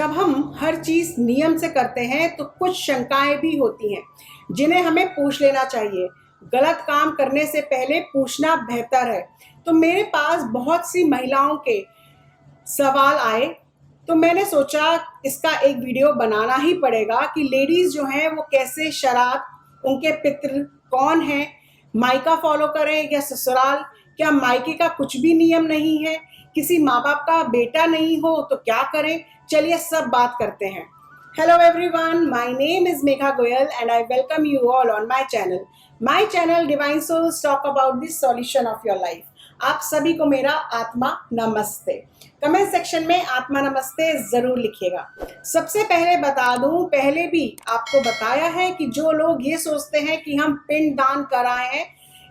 जब हम हर चीज़ नियम से करते हैं तो कुछ शंकाएं भी होती हैं जिन्हें हमें पूछ लेना चाहिए। गलत काम करने से पहले पूछना बेहतर है। तो मेरे पास बहुत सी महिलाओं के सवाल आए, तो मैंने सोचा इसका एक वीडियो बनाना ही पड़ेगा कि लेडीज़ जो हैं वो कैसे शराब, उनके पितृ कौन हैं, मायका फॉलो करें या ससुराल, क्या मायके का कुछ भी नियम नहीं है, किसी माँ बाप का बेटा नहीं हो तो क्या करें। चलिए सब बात करते हैं। Hello everyone, my name is Megha Goyal and I welcome you all on my channel. My channel Divine Souls talk about the solution of your life. आप सभी को मेरा आत्मा नमस्ते। कमेंट सेक्शन में आत्मा नमस्ते जरूर लिखिएगा। सबसे पहले बता दूं, पहले भी आपको बताया है कि जो लोग ये सोचते हैं कि हम पिंड दान कराए हैं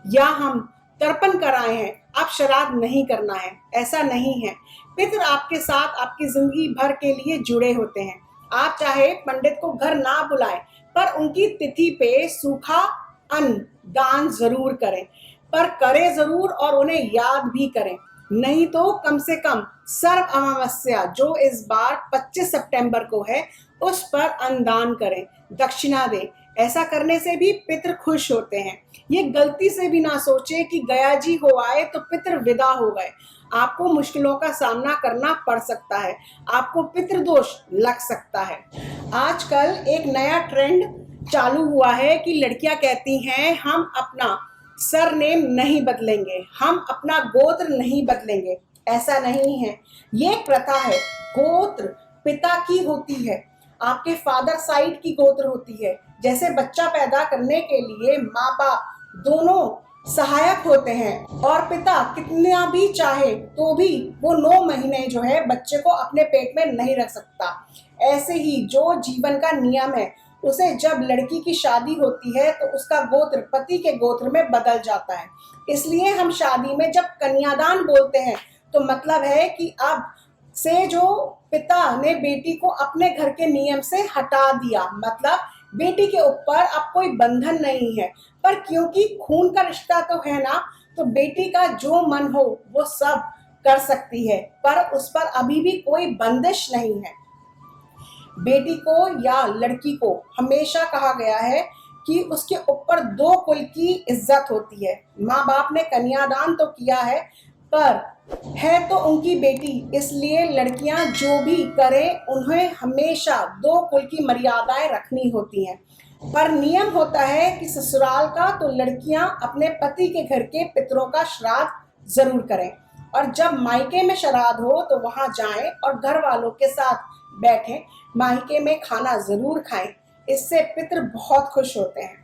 या हम तर्पण कराए हैं, आप श्राद्ध नहीं करना है, ऐसा नहीं है। पितृ आपके साथ आपकी जिंदगी भर के लिए जुड़े होते हैं। आप चाहे पंडित को घर ना बुलाएं, पर उनकी तिथि पे सूखा अन्न दान जरूर करें, पर करें जरूर और उन्हें याद भी करें। नहीं तो कम से कम सर्व अमावस्या जो इस बार 25 सितंबर को है, उस पर अन्नदान करें, दक्षिणा दें। ऐसा करने से भी पितृ खुश होते हैं। ये गलती से भी ना सोचे कि गया जी हो आए तो पितृ विदा हो गए। आपको मुश्किलों का सामना करना पड़ सकता है, आपको पितृदोष लग सकता है। आजकल एक नया ट्रेंड चालू हुआ है कि लड़कियां कहती हैं हम अपना सरनेम नहीं बदलेंगे, हम अपना गोत्र नहीं बदलेंगे। ऐसा नहीं है, ये एक प्रथा है। गोत्र पिता की होती है, आपके फादर साइड की गोत्र होती है। जैसे बच्चा पैदा करने के लिए माँ बाप दोनों सहायक होते हैं और पिता कितना भी चाहे तो भी वो 9 महीने जो है बच्चे को अपने पेट में नहीं रख सकता। ऐसे ही जो जीवन का नियम है, उसे जब लड़की की शादी होती है तो उसका गोत्र पति के गोत्र में बदल जाता है। इसलिए हम शादी में जब कन्यादान बोलते हैं तो मतलब है कि अब से जो पिता ने बेटी को अपने घर के नियम से हटा दिया, मतलब बेटी के ऊपर अब कोई बंधन नहीं है। पर क्योंकि खून का रिश्ता तो है ना, तो बेटी का जो मन हो वो सब कर सकती है, पर उस पर अभी भी कोई बंदिश नहीं है। बेटी को या लड़की को हमेशा कहा गया है कि उसके ऊपर 2 कुल की इज्जत होती है। माँ बाप ने कन्यादान तो किया है, पर है तो उनकी बेटी, इसलिए लड़कियां जो भी करें उन्हें हमेशा 2 कुल की मर्यादाएं रखनी होती हैं। पर नियम होता है कि ससुराल का तो लड़कियां अपने पति के घर के पितरों का श्राद्ध जरूर करें, और जब मायके में श्राद्ध हो तो वहां जाएं और घर वालों के साथ बैठें, मायके में खाना जरूर खाएं। इससे पितर बहुत खुश होते हैं।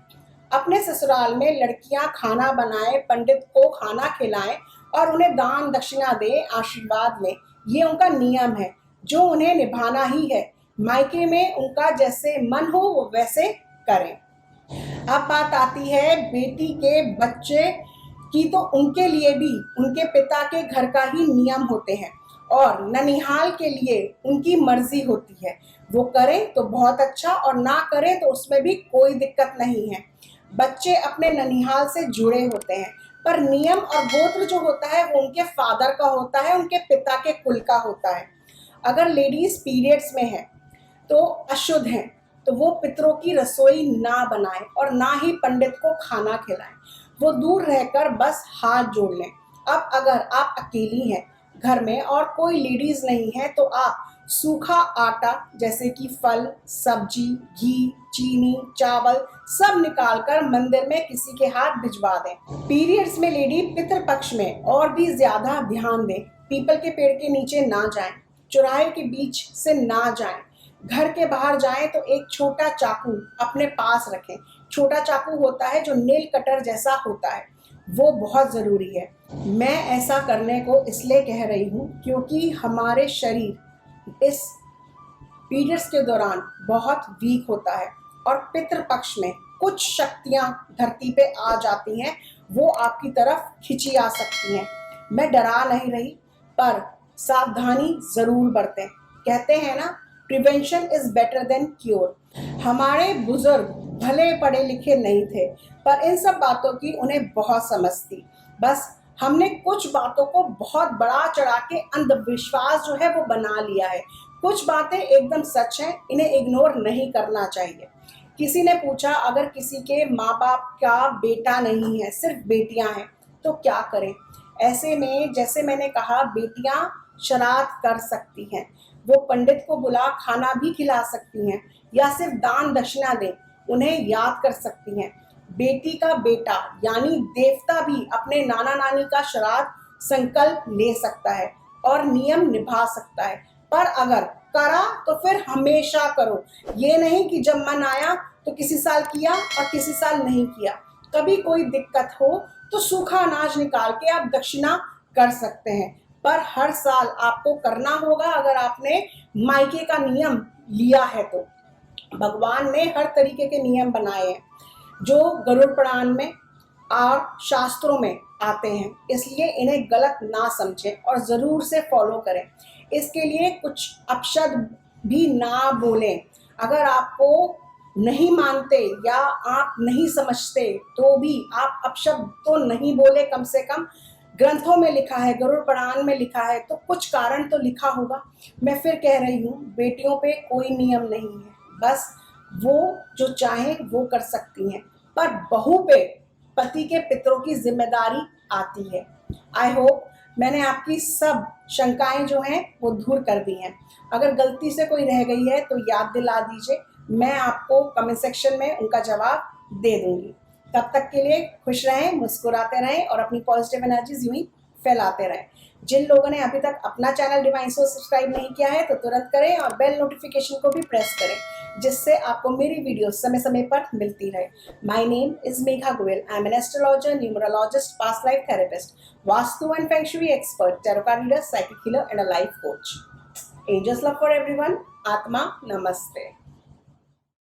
अपने ससुराल में लड़कियां खाना बनाएं, पंडित को खाना खिलाएं और उन्हें दान दक्षिणा दें, आशीर्वाद लें। ये उनका नियम है जो उन्हें निभाना ही है। मायके में उनका जैसे मन हो वो वैसे करें। अब बात आती है बेटी के बच्चे की, तो उनके लिए भी उनके पिता के घर का ही नियम होते हैं और ननिहाल के लिए उनकी मर्जी होती है। वो करें तो बहुत अच्छा और ना करें तो उसमें भी कोई दिक्कत नहीं है। बच्चे अपने ननिहाल से जुड़े होते हैं, पर नियम और गोत्र जो होता है वो उनके फादर का होता है, उनके पिता के कुल का होता है। अगर लेडीज पीरियड्स में है तो अशुद्ध हैं, तो वो पितरों की रसोई ना बनाएं और ना ही पंडित को खाना खिलाएं। वो दूर रहकर बस हाथ जोड़ लें। अब अगर आप अकेली हैं घर में और कोई लेडीज नहीं है, तो आप सूखा आटा जैसे कि फल, सब्जी, घी, चीनी, चावल सब निकालकर मंदिर में किसी के हाथ भिजवा दें। पीरियड्स में लेडी पितृपक्ष में और भी ज्यादा ध्यान दें। पीपल के पेड़ के नीचे ना जाएं, चौराहे के बीच से ना जाएं। घर के बाहर जाएं तो एक छोटा चाकू अपने पास रखें। छोटा चाकू होता है जो नेल कटर जैसा होता है, वो बहुत ज़रूरी है। मैं ऐसा करने को इसलिए कह रही हूँ क्योंकि हमारे शरीर इस पीरियड्स के दौरान बहुत वीक होता है और पितृपक्ष में कुछ शक्तियाँ धरती पे आ जाती हैं, वो आपकी तरफ खिंची आ सकती हैं। मैं डरा नहीं रही, पर सावधानी ज़रूर बरतें। कहते हैं ना, prevention is better than cure. हमारे बुजुर्ग भले पढ़े लिखे नहीं थे, पर इन सब बातों की उन्हें बहुत समझ थी। बस हमने कुछ बातों को बहुत बड़ा चढ़ा के अंधविश्वास जो है वो बना लिया है। कुछ बातें एकदम सच हैं, इन्हें इग्नोर नहीं करना चाहिए। किसी ने पूछा, अगर किसी के माँ बाप का बेटा नहीं है, सिर्फ बेटियां हैं, तो क्या करें? ऐसे में जैसे मैंने कहा, बेटियां श्राद्ध कर सकती हैं, वो पंडित को बुला खाना भी खिला सकती हैं, या सिर्फ दान दक्षिणा दें, उन्हें याद कर सकती हैं। बेटी का बेटा यानी देवता भी अपने नाना नानी का श्राद्ध संकल्प ले सकता है और नियम निभा सकता है, पर अगर करा तो फिर हमेशा करो। ये नहीं कि जब मन आया तो किसी साल किया और किसी साल नहीं किया। कभी कोई दिक्कत हो तो सूखा अनाज निकाल के आप दक्षिणा कर सकते हैं, पर हर साल आपको करना होगा अगर आपने मायके का नियम लिया है तो। भगवान ने हर तरीके के नियम बनाए हैं जो गरुड़ पुराण में और शास्त्रों में आते हैं, इसलिए इन्हें गलत ना समझें और ज़रूर से फॉलो करें। इसके लिए कुछ अपशब्द भी ना बोलें। अगर आपको नहीं मानते या आप नहीं समझते तो भी आप अपशब्द तो नहीं बोले, कम से कम ग्रंथों में लिखा है, गरुड़ पुराण में लिखा है, तो कुछ कारण तो लिखा होगा। मैं फिर कह रही हूँ, बेटियों पे कोई नियम नहीं है, बस वो जो चाहें वो कर सकती हैं, पर बहू पे पति के पितरों की जिम्मेदारी आती है। आई होप मैंने आपकी सब शंकाएं जो हैं वो दूर कर दी हैं। अगर गलती से कोई रह गई है तो याद दिला दीजिए, मैं आपको कमेंट सेक्शन में उनका जवाब दे दूंगी। तब तक के लिए खुश रहें, मुस्कुराते रहें और अपनी पॉजिटिव एनर्जीज यूं ही फैलाते रहें। जिन लोगों ने अभी तक अपना चैनल डिवाइन सोर्स सब्सक्राइब नहीं किया है तो तुरंत करें और बेल नोटिफिकेशन को भी प्रेस करें, जिससे आपको मेरी वीडियो समय समय पर मिलती रहे। My name is Megha Goyal. I am an astrologer, numerologist, past life therapist, vastu and feng shui expert, tarot card reader, psychic healer and a life coach. Angels love for everyone. आत्मा नमस्ते।